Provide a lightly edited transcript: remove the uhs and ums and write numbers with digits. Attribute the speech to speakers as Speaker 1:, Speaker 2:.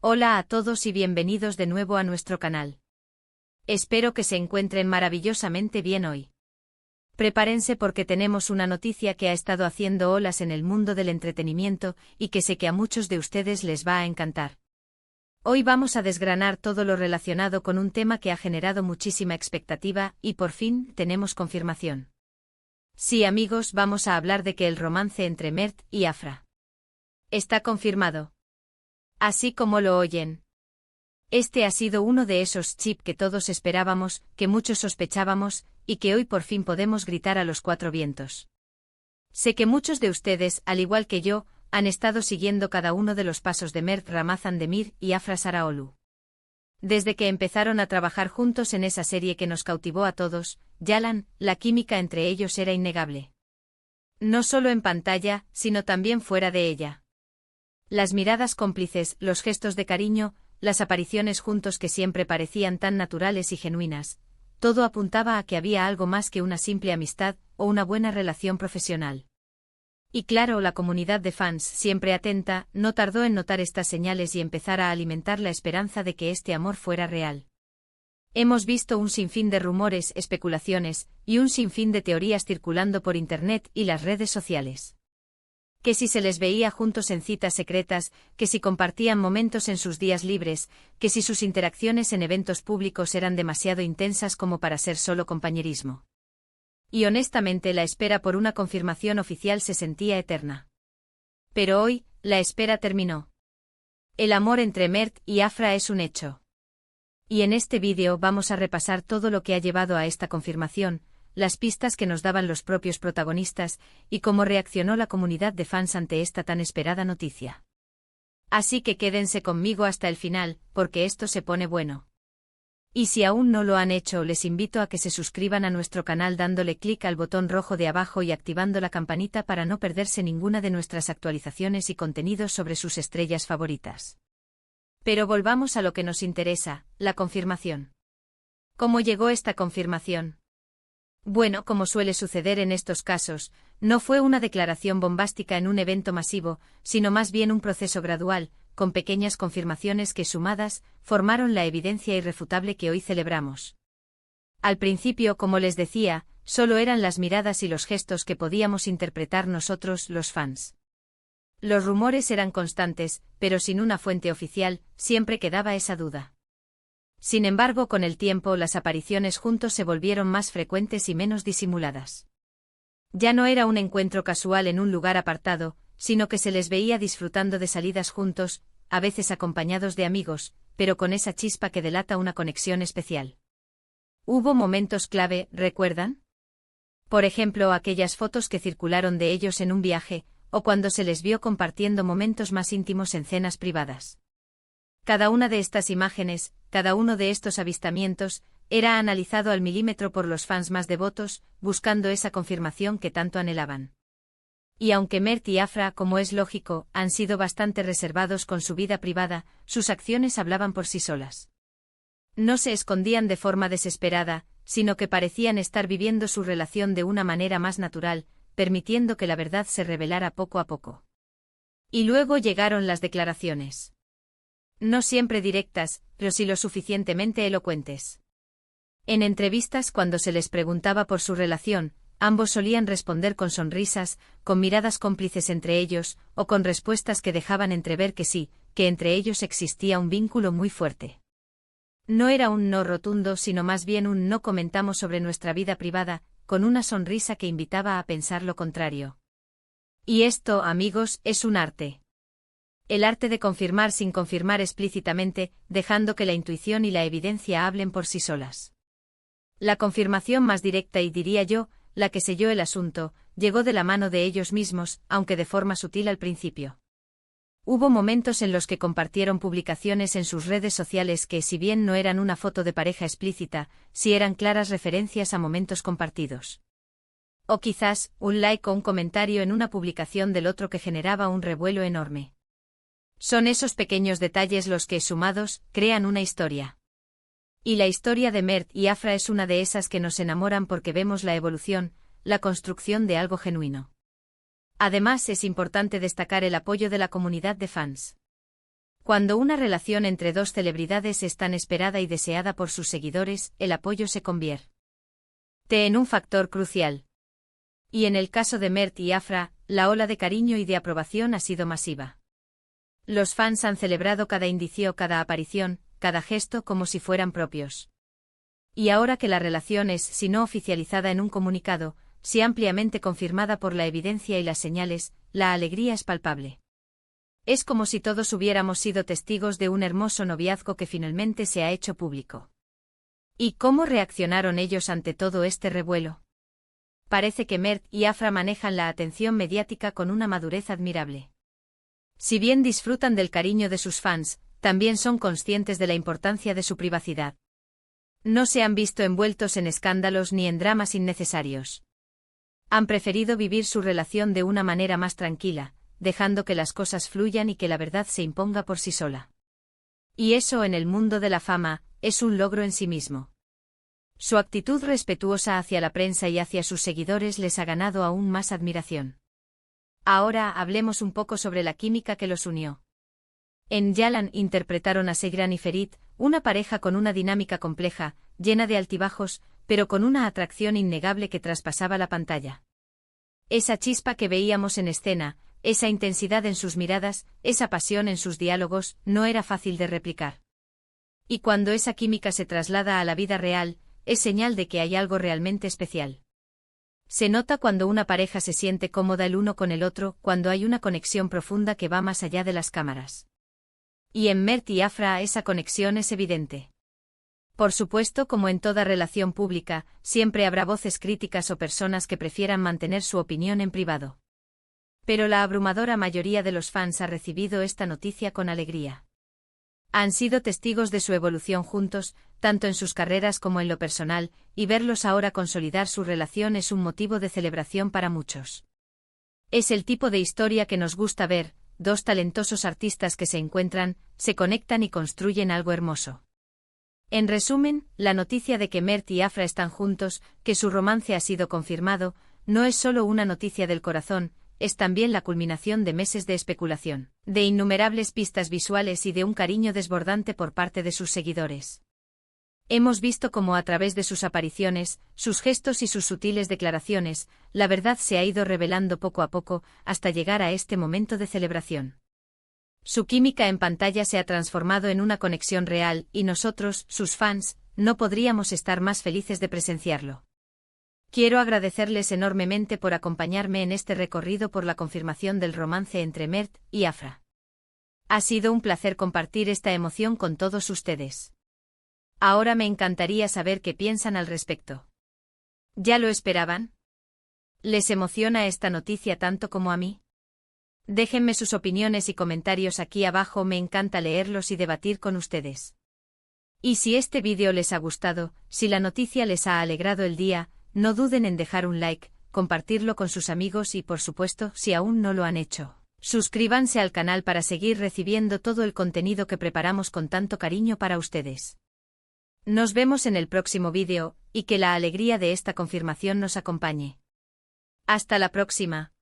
Speaker 1: Hola a todos y bienvenidos de nuevo a nuestro canal. Espero que se encuentren maravillosamente bien hoy. Prepárense porque tenemos una noticia que ha estado haciendo olas en el mundo del entretenimiento y que sé que a muchos de ustedes les va a encantar. Hoy vamos a desgranar todo lo relacionado con un tema que ha generado muchísima expectativa y por fin tenemos confirmación. Sí, amigos, vamos a hablar de que el romance entre Mert y Afra está confirmado. Así como lo oyen. Este ha sido uno de esos chips que todos esperábamos, que muchos sospechábamos, y que hoy por fin podemos gritar a los cuatro vientos. Sé que muchos de ustedes, al igual que yo, han estado siguiendo cada uno de los pasos de Mert Ramazan Demir y Afra Saraoglu. Desde que empezaron a trabajar juntos en esa serie que nos cautivó a todos, Yalan, la química entre ellos era innegable. No solo en pantalla, sino también fuera de ella. Las miradas cómplices, los gestos de cariño, las apariciones juntos que siempre parecían tan naturales y genuinas, todo apuntaba a que había algo más que una simple amistad o una buena relación profesional. Y claro, la comunidad de fans, siempre atenta, no tardó en notar estas señales y empezar a alimentar la esperanza de que este amor fuera real. Hemos visto un sinfín de rumores, especulaciones, y un sinfín de teorías circulando por Internet y las redes sociales. Que si se les veía juntos en citas secretas, que si compartían momentos en sus días libres, que si sus interacciones en eventos públicos eran demasiado intensas como para ser solo compañerismo. Y honestamente la espera por una confirmación oficial se sentía eterna. Pero hoy, la espera terminó. El amor entre Mert y Afra es un hecho. Y en este vídeo vamos a repasar todo lo que ha llevado a esta confirmación, las pistas que nos daban los propios protagonistas, y cómo reaccionó la comunidad de fans ante esta tan esperada noticia. Así que quédense conmigo hasta el final, porque esto se pone bueno. Y si aún no lo han hecho, les invito a que se suscriban a nuestro canal dándole clic al botón rojo de abajo y activando la campanita para no perderse ninguna de nuestras actualizaciones y contenidos sobre sus estrellas favoritas. Pero volvamos a lo que nos interesa, la confirmación. ¿Cómo llegó esta confirmación? Bueno, como suele suceder en estos casos, no fue una declaración bombástica en un evento masivo, sino más bien un proceso gradual, con pequeñas confirmaciones que sumadas, formaron la evidencia irrefutable que hoy celebramos. Al principio, como les decía, solo eran las miradas y los gestos que podíamos interpretar nosotros, los fans. Los rumores eran constantes, pero sin una fuente oficial, siempre quedaba esa duda. Sin embargo, con el tiempo las apariciones juntos se volvieron más frecuentes y menos disimuladas. Ya no era un encuentro casual en un lugar apartado, sino que se les veía disfrutando de salidas juntos, a veces acompañados de amigos, pero con esa chispa que delata una conexión especial. Hubo momentos clave, ¿recuerdan? Por ejemplo, aquellas fotos que circularon de ellos en un viaje, o cuando se les vio compartiendo momentos más íntimos en cenas privadas. Cada una de estas imágenes, cada uno de estos avistamientos, era analizado al milímetro por los fans más devotos, buscando esa confirmación que tanto anhelaban. Y aunque Mert y Afra, como es lógico, han sido bastante reservados con su vida privada, sus acciones hablaban por sí solas. No se escondían de forma desesperada, sino que parecían estar viviendo su relación de una manera más natural, permitiendo que la verdad se revelara poco a poco. Y luego llegaron las declaraciones. No siempre directas, pero sí lo suficientemente elocuentes. En entrevistas, cuando se les preguntaba por su relación, ambos solían responder con sonrisas, con miradas cómplices entre ellos, o con respuestas que dejaban entrever que sí, que entre ellos existía un vínculo muy fuerte. No era un no rotundo, sino más bien un no comentamos sobre nuestra vida privada, con una sonrisa que invitaba a pensar lo contrario. Y esto, amigos, es un arte. El arte de confirmar sin confirmar explícitamente, dejando que la intuición y la evidencia hablen por sí solas. La confirmación más directa y diría yo, la que selló el asunto, llegó de la mano de ellos mismos, aunque de forma sutil al principio. Hubo momentos en los que compartieron publicaciones en sus redes sociales que, si bien no eran una foto de pareja explícita, sí eran claras referencias a momentos compartidos. O quizás, un like o un comentario en una publicación del otro que generaba un revuelo enorme. Son esos pequeños detalles los que, sumados, crean una historia. Y la historia de Mert y Afra es una de esas que nos enamoran porque vemos la evolución, la construcción de algo genuino. Además, es importante destacar el apoyo de la comunidad de fans. Cuando una relación entre dos celebridades es tan esperada y deseada por sus seguidores, el apoyo se convierte en un factor crucial. Y en el caso de Mert y Afra, la ola de cariño y de aprobación ha sido masiva. Los fans han celebrado cada indicio, cada aparición, cada gesto como si fueran propios. Y ahora que la relación es, si no oficializada en un comunicado, sí ampliamente confirmada por la evidencia y las señales, la alegría es palpable. Es como si todos hubiéramos sido testigos de un hermoso noviazgo que finalmente se ha hecho público. ¿Y cómo reaccionaron ellos ante todo este revuelo? Parece que Mert y Afra manejan la atención mediática con una madurez admirable. Si bien disfrutan del cariño de sus fans, también son conscientes de la importancia de su privacidad. No se han visto envueltos en escándalos ni en dramas innecesarios. Han preferido vivir su relación de una manera más tranquila, dejando que las cosas fluyan y que la verdad se imponga por sí sola. Y eso en el mundo de la fama, es un logro en sí mismo. Su actitud respetuosa hacia la prensa y hacia sus seguidores les ha ganado aún más admiración. Ahora hablemos un poco sobre la química que los unió. En Yalan interpretaron a Seyran y Ferit, una pareja con una dinámica compleja, llena de altibajos, pero con una atracción innegable que traspasaba la pantalla. Esa chispa que veíamos en escena, esa intensidad en sus miradas, esa pasión en sus diálogos, no era fácil de replicar. Y cuando esa química se traslada a la vida real, es señal de que hay algo realmente especial. Se nota cuando una pareja se siente cómoda el uno con el otro, cuando hay una conexión profunda que va más allá de las cámaras. Y en Mert y Afra esa conexión es evidente. Por supuesto, como en toda relación pública, siempre habrá voces críticas o personas que prefieran mantener su opinión en privado. Pero la abrumadora mayoría de los fans ha recibido esta noticia con alegría. Han sido testigos de su evolución juntos, tanto en sus carreras como en lo personal, y verlos ahora consolidar su relación es un motivo de celebración para muchos. Es el tipo de historia que nos gusta ver, dos talentosos artistas que se encuentran, se conectan y construyen algo hermoso. En resumen, la noticia de que Mert y Afra están juntos, que su romance ha sido confirmado, no es solo una noticia del corazón, es también la culminación de meses de especulación, de innumerables pistas visuales y de un cariño desbordante por parte de sus seguidores. Hemos visto cómo a través de sus apariciones, sus gestos y sus sutiles declaraciones, la verdad se ha ido revelando poco a poco, hasta llegar a este momento de celebración. Su química en pantalla se ha transformado en una conexión real, y nosotros, sus fans, no podríamos estar más felices de presenciarlo. Quiero agradecerles enormemente por acompañarme en este recorrido por la confirmación del romance entre Mert y Afra. Ha sido un placer compartir esta emoción con todos ustedes. Ahora me encantaría saber qué piensan al respecto. ¿Ya lo esperaban? ¿Les emociona esta noticia tanto como a mí? Déjenme sus opiniones y comentarios aquí abajo, me encanta leerlos y debatir con ustedes. Y si este vídeo les ha gustado, si la noticia les ha alegrado el día, no duden en dejar un like, compartirlo con sus amigos y por supuesto, si aún no lo han hecho, suscríbanse al canal para seguir recibiendo todo el contenido que preparamos con tanto cariño para ustedes. Nos vemos en el próximo vídeo, y que la alegría de esta confirmación nos acompañe. Hasta la próxima.